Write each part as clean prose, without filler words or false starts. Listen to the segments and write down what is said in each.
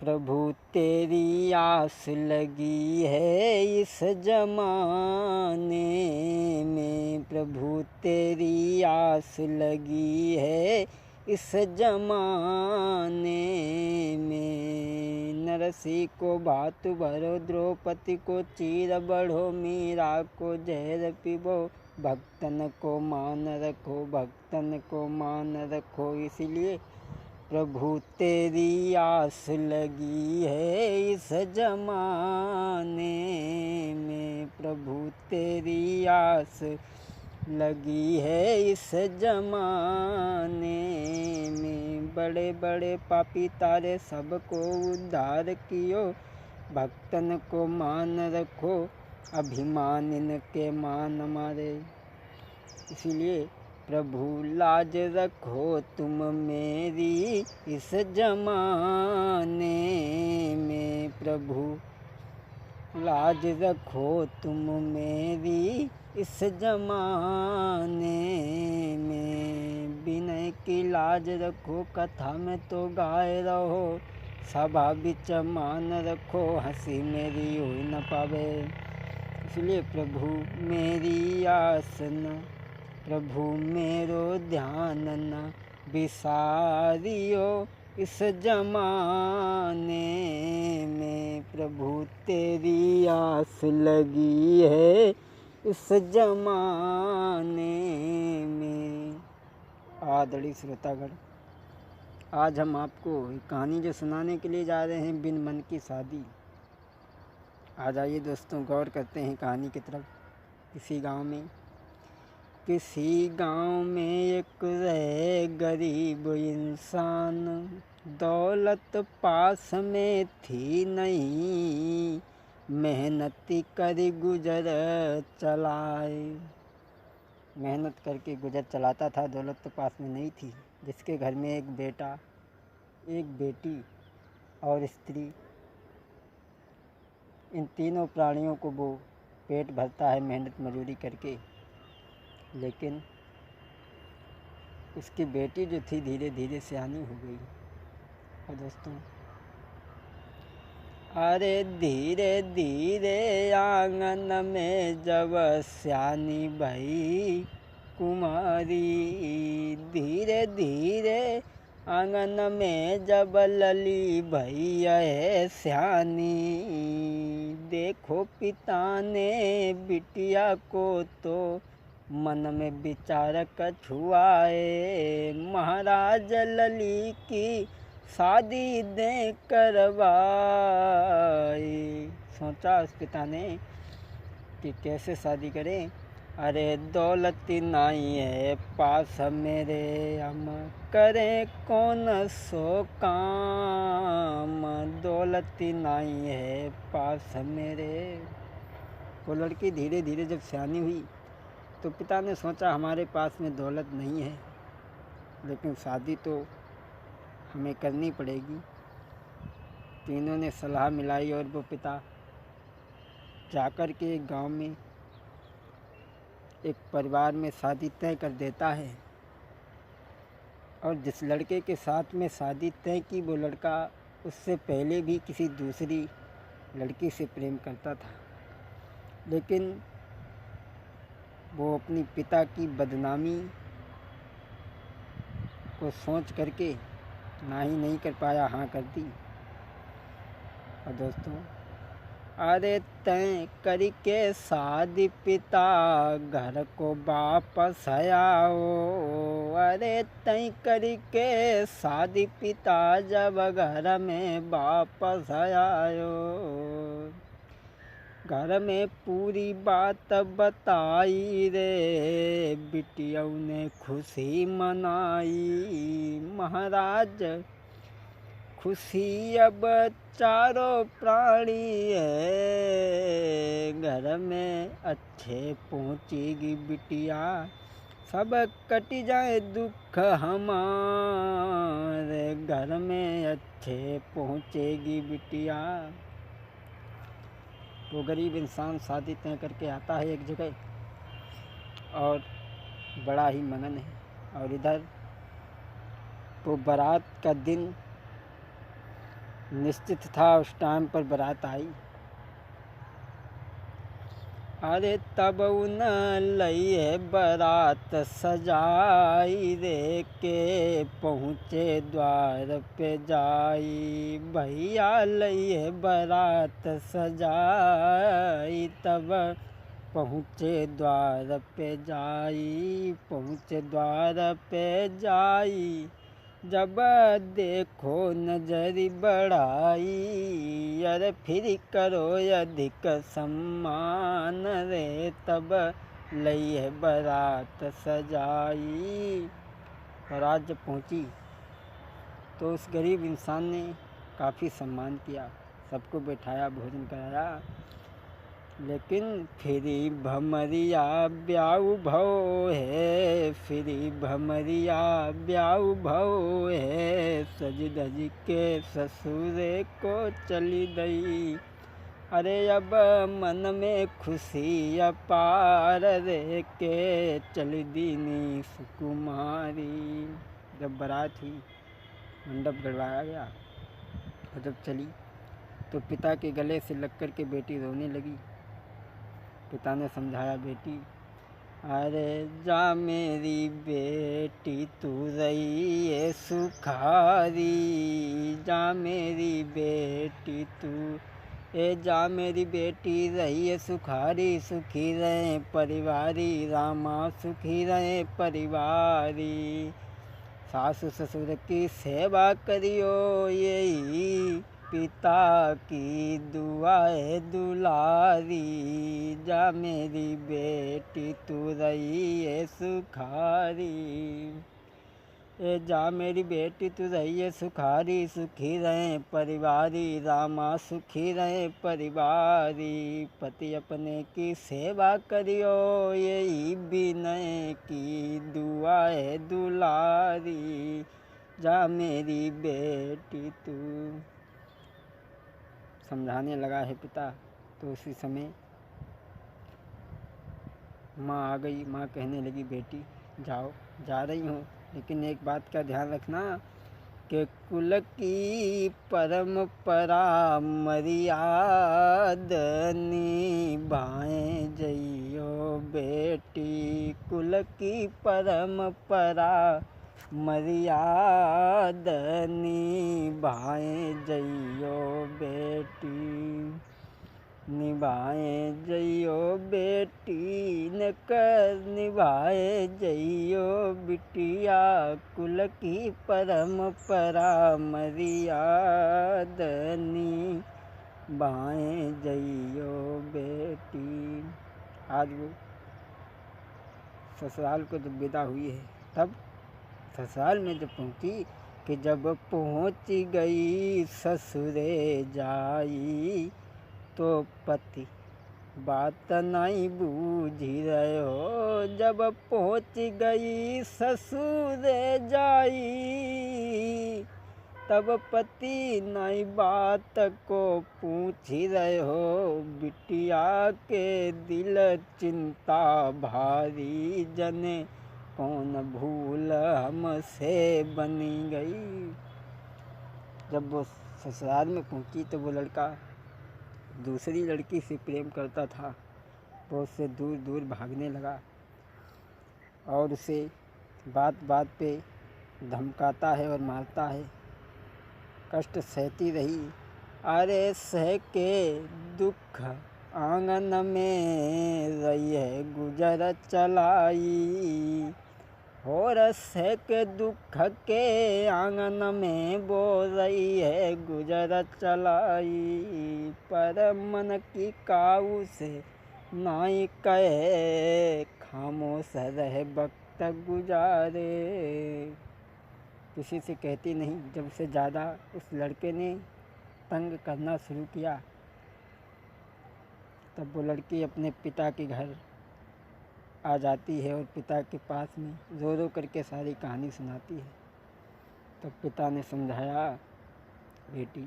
प्रभु तेरी आस लगी है इस जमाने में, प्रभु तेरी आस लगी है इस जमाने में। नरसी को भात भरो, द्रौपदी को चीर बढ़ो, मीरा को जहर पिबो, भक्तन को मान रखो, भक्तन को मान रखो। इसलिए प्रभु तेरी आस लगी है इस जमाने में, प्रभु तेरी आस लगी है इस जमाने में। बड़े बड़े पापी तारे सबको उद्धार कियो, भक्तन को मान रखो, अभिमान इनके मान मारे। इसीलिए प्रभु लाज रखो तुम मेरी इस जमाने में, प्रभु लाज रखो तुम मेरी इस जमाने में। विनय की लाज रखो, कथा में तो गाए रहो, सभा बिच मान रखो, हंसी मेरी हो न पावे। इसलिए प्रभु मेरी आस न, प्रभु मेरो ध्यान न बिसारियो इस जमाने में, प्रभु तेरी आस लगी है इस जमाने में। आदरणीय श्रोतागण, आज हम आपको एक कहानी जो सुनाने के लिए जा रहे हैं, बिन मन की शादी। आ जाइए दोस्तों, गौर करते हैं कहानी की तरफ। किसी गांव में एक रहे गरीब इंसान, दौलत पास में थी नहीं, मेहनत कर गुजर चलाए। मेहनत करके गुजर चलाता था, दौलत तो पास में नहीं थी। जिसके घर में एक बेटा, एक बेटी और स्त्री, इन तीनों प्राणियों को वो पेट भरता है मेहनत मजदूरी करके। लेकिन उसकी बेटी जो थी धीरे धीरे सयानी हो गई। और दोस्तों, अरे धीरे धीरे आंगन में जब सयानी भई कुमारी, धीरे धीरे आंगन में जब लली भई है सयानी, देखो पिता ने बिटिया को तो मन में विचार कछुआए, महाराज लली की शादी दे करवाए। सोचा उस पिता ने कि कैसे शादी करें। अरे दौलत नहीं है पास मेरे, हम करें कौन सो काम, दौलत नहीं है पास मेरे। वो लड़की धीरे धीरे जब सयानी हुई तो पिता ने सोचा हमारे पास में दौलत नहीं है, लेकिन शादी तो हमें करनी पड़ेगी। तीनों ने सलाह मिलाई और वो पिता जाकर के एक गांव में एक परिवार में शादी तय कर देता है। और जिस लड़के के साथ में शादी तय की, वो लड़का उससे पहले भी किसी दूसरी लड़की से प्रेम करता था। लेकिन वो अपनी पिता की बदनामी को सोच करके ना ही नहीं कर पाया, हाँ कर दी। और दोस्तों, अरे तय करके शादी पिता घर को वापस आओ, अरे तय करके शादी पिता जब घर में वापस आयो, घर में पूरी बात बताई रे, बिटियों ने खुशी मनाई। महाराज खुशी अब चारों प्राणी है, घर में अच्छे पहुँचेगी बिटिया, सब कट जाए दुख हमारे, घर में अच्छे पहुँचेगी बिटिया। वो गरीब इंसान शादी तय करके आता है एक जगह और बड़ा ही मगन है। और इधर वो बारात का दिन निश्चित था उस टाइम पर बारात आई। अरे तब उन लइए बारात सजाई रे के पहुँचे द्वार पे जाई। भैया लइए बारात सजाई तब पहुँचे द्वार पे जाई। पहुँचे द्वार पे जाई जब देखो नजरी बढ़ाई। अरे फिर करो अधिक सम्मान रे तब लइए बारात सजाई। बारात जब पहुँची तो उस गरीब इंसान ने काफ़ी सम्मान किया, सबको बैठाया, भोजन कराया। लेकिन फिरी भमरिया ब्याऊ भव है, फिरी भमरिया ब्याऊ भव है। सज धज के ससुरे को चली गई। अरे अब मन में खुशी अपार रे के चली दीनी सुकुमारी। जब बारात हुई, मंडप गड़वाया गया और जब चली तो पिता के गले से लग कर के बेटी रोने लगी। पिता ने समझाया, बेटी अरे जा मेरी बेटी तू रही है सुखारी। जा मेरी बेटी तू जा मेरी बेटी रही है सुखारी। सुखी रहे परिवारी रामा, सुखी रहे परिवारी। सासु ससुर की सेवा करियो यही पिता की दुआ है दुलारी। जा मेरी बेटी तू रही है सुखारी। जा मेरी बेटी तू रही है सुखारी। सुखी रहे परिवारी रामा, सुखी रहे परिवारी। पति अपने की सेवा करियो यही विनय की दुआ है दुलारी। जा मेरी बेटी तू। समझाने लगा है पिता, तो उसी समय माँ आ गई। माँ कहने लगी, बेटी जाओ, जा रही हूँ, लेकिन एक बात का ध्यान रखना कि कुल की परंपरा मर्याद निभाए जइयो बेटी। कुल की परंपरा मर्याद निभाए जइयो बेटी। निभाए जइयो बेटी न कर निभाए जइयो बिटिया। कुल की परंपरा मर्याद निभाए जइयो बेटी। आज वो ससुराल को जब विदा हुई है, तब ससुराल में जब पहुंची कि जब पहुंच गई ससुरे जाई। तो पति बात नहीं बूझी रहे हो। जब पहुंच गई ससुरे जाई तब पति नई बात को पूछ ही रहे हो। बिटिया के दिल चिंता भारी जने कौन भूल हमसे बनी गई। जब वो ससुराल में पहुंची तो वो लड़का दूसरी लड़की से प्रेम करता था। वो उससे दूर दूर भागने लगा और उसे बात बात पे धमकाता है और मारता है। कष्ट सहती रही। अरे सह के दुख आंगन में रही है गुजर चलाई। और सह के दुख के आंगन में बो रही है गुजर चलाई। पर मन की काऊ से नाई कहे खामोश रह वक्त गुजारे। किसी से कहती नहीं। जब से ज़्यादा उस लड़के ने तंग करना शुरू किया, तब वो लड़की अपने पिता के घर आ जाती है और पिता के पास में रो रो करके सारी कहानी सुनाती है। तब पिता ने समझाया, बेटी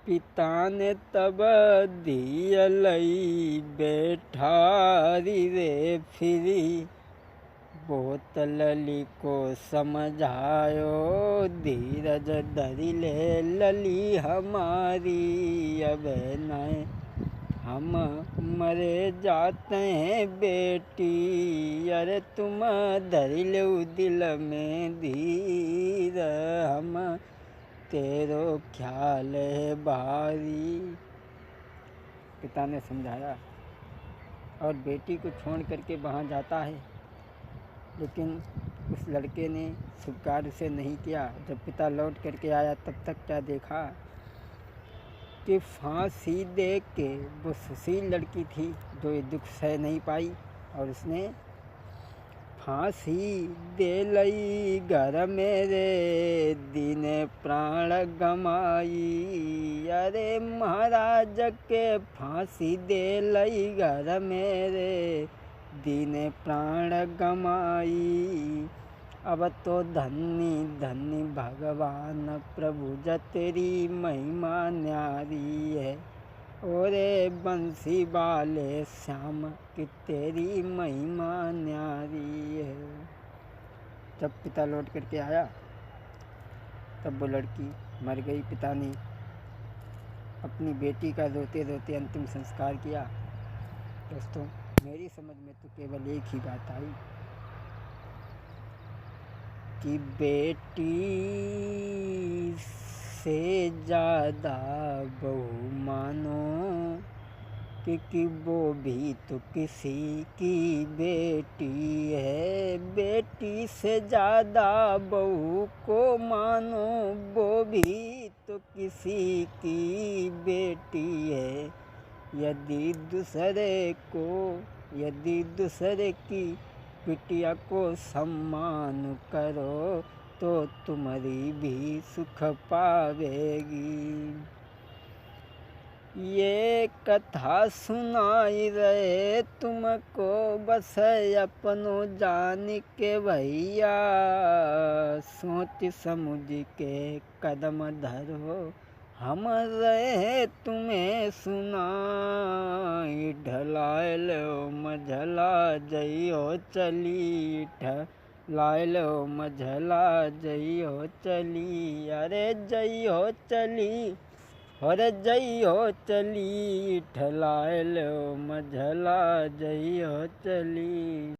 पिता ने तब दियलई बैठारी रे फिरी लली को समझायो, धीरज धरी ले लली हमारी, अब न हम मरे जाते हैं बेटी, अरे तुम धरी लो दिल में धीर, हम तेरो ख्याल है भारी। पिता ने समझाया और बेटी को छोड़ करके वहाँ जाता है, लेकिन उस लड़के ने स्वीकार उसे नहीं किया। जब पिता लौट करके आया तब तक क्या देखा कि फांसी दे के वो सुशील लड़की थी जो ये दुख सह नहीं पाई, और उसने फांसी दे लई घर मेरे, दिन प्राण गमाई, अरे महाराज के फांसी दे लई घर मेरे, दिन प्राण गमाई। अब तो धन्य धन्य भगवान प्रभु ज तेरी महिमा न्यारी है, ओरे बंसी वाले श्याम की तेरी महिमा न्यारी है। जब पिता लौट करके आया तब वो लड़की मर गई। पिता ने अपनी बेटी का रोते रोते अंतिम संस्कार किया। दोस्तों, मेरी समझ में तो केवल एक ही बात आई कि बेटी से ज़्यादा बहू मानो, क्योंकि वो भी तो किसी की बेटी है। बेटी से ज़्यादा बहू को मानो, वो भी तो किसी की बेटी है। यदि दूसरे की बिटिया को सम्मान करो तो तुम्हारी भी सुख पावेगी। ये कथा सुनाई रहे तुमको बस अपनों जान के भैया, सोच समझ के कदम धरो, हम रहे तुम्हें सुनाई। ढलाए लो मझला जइयो चली, ढलाए लो मझला जइयो चली, अरे जइयो चली, अरे जइयो चली, ढलाए लो मझला जइयो चली।